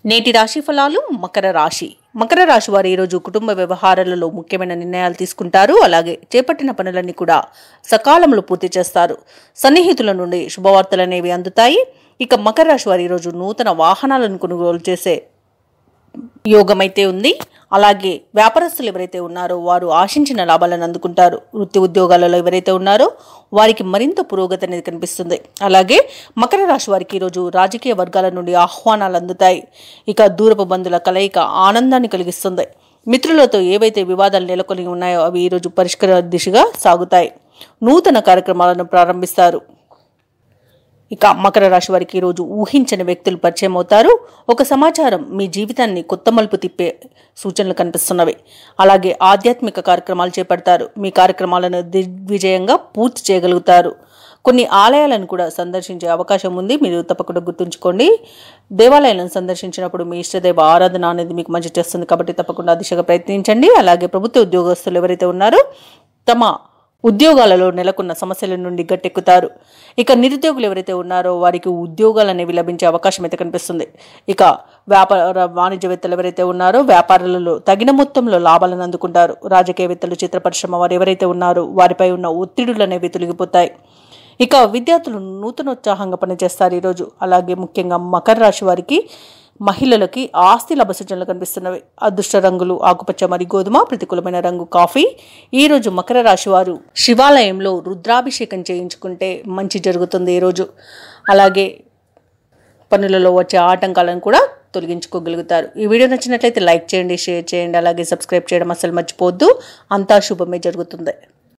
నేటి రాశి ఫలాలు. మకర రాశి వారు ఈరోజు కుటుంబ వ్యవహారాలలో ముఖ్యమైన నిర్ణయాలు తీసుకుంటారు. అలాగే చేపట్టిన పనులన్నీ కూడా సకాలంలో పూర్తి చేస్తారు. సన్నిహితుల నుండి శుభవార్తలు అనేవి అందుతాయి. ఇక మకర రాశి వారు ఈరోజు నూతన వాహనాలను కొనుగోలు చేసే యోగం అయితే ఉంది. అలాగే వ్యాపారస్తులు ఎవరైతే ఉన్నారో వారు ఆశించిన లాభాలను అందుకుంటారు. వృత్తి ఉద్యోగాలలో ఎవరైతే ఉన్నారో వారికి మరింత పురోగతి అనేది కనిపిస్తుంది. అలాగే మకర రాశి వారికి ఈరోజు రాజకీయ వర్గాల నుండి ఆహ్వానాలు అందుతాయి. ఇక దూరపు బంధువుల కలయిక ఆనందాన్ని కలిగిస్తుంది. మిత్రులతో ఏవైతే వివాదాలు నెలకొని ఉన్నాయో అవి ఈరోజు పరిష్కార దిశగా సాగుతాయి. నూతన కార్యక్రమాలను ప్రారంభిస్తారు. ఇక మకర రాశి వారికి ఈరోజు ఊహించని వ్యక్తులు పరిచయం అవుతారు. ఒక సమాచారం మీ జీవితాన్ని కొత్త మలుపు తిప్పే సూచనలు కనిపిస్తున్నవి. అలాగే ఆధ్యాత్మిక కార్యక్రమాలు చేపడతారు. మీ కార్యక్రమాలను దిగ్విజయంగా పూర్తి చేయగలుగుతారు. కొన్ని ఆలయాలను కూడా సందర్శించే అవకాశం ఉంది. మీరు తప్పకుండా గుర్తుంచుకోండి. దేవాలయాలను సందర్శించినప్పుడు మీ ఇష్టదైవ ఆరాధన అనేది మీకు మంచి చేస్తుంది కాబట్టి తప్పకుండా ఆ దిశగా ప్రయత్నించండి. అలాగే ప్రభుత్వ ఉద్యోగస్తులు ఎవరైతే ఉన్నారో తమ ఉద్యోగాలలో నెలకొన్న సమస్యల నుండి గట్టెక్కుతారు. ఇక నిరుద్యోగులు ఎవరైతే ఉన్నారో వారికి ఉద్యోగాలు అనేవి లభించే అవకాశం అయితే కనిపిస్తుంది. ఇక వాణిజ్యవేత్తలు ఎవరైతే ఉన్నారో వ్యాపారాలలో తగిన మొత్తంలో లాభాలను అందుకుంటారు. రాజకీయవేత్తలు, చిత్ర పరిశ్రమ వారు ఎవరైతే ఉన్నారో వారిపై ఉన్న ఒత్తిడులు అనేవి తొలగిపోతాయి. ఇక విద్యార్థులు నూతనోత్సాహంగా పనిచేస్తారు ఈరోజు. అలాగే ముఖ్యంగా మకర రాశి వారికి మహిళలకి ఆస్తి లాభ సూచనలు కనిపిస్తున్నవి. అదృష్ట రంగులు ఆకుపచ్చ మరియు గోధుమ, ప్రతికూలమైన రంగు కాఫీ. ఈరోజు మకర రాశి వారు శివాలయంలో రుద్రాభిషేకం చేయించుకుంటే మంచి జరుగుతుంది ఈరోజు. అలాగే పనులలో వచ్చే ఆటంకాలను కూడా తొలగించుకోగలుగుతారు. ఈ వీడియో నచ్చినట్లయితే లైక్ చేయండి, షేర్ చేయండి, అలాగే సబ్స్క్రైబ్ చేయడం అసలు మర్చిపోవద్దు. అంతా శుభమే జరుగుతుంది.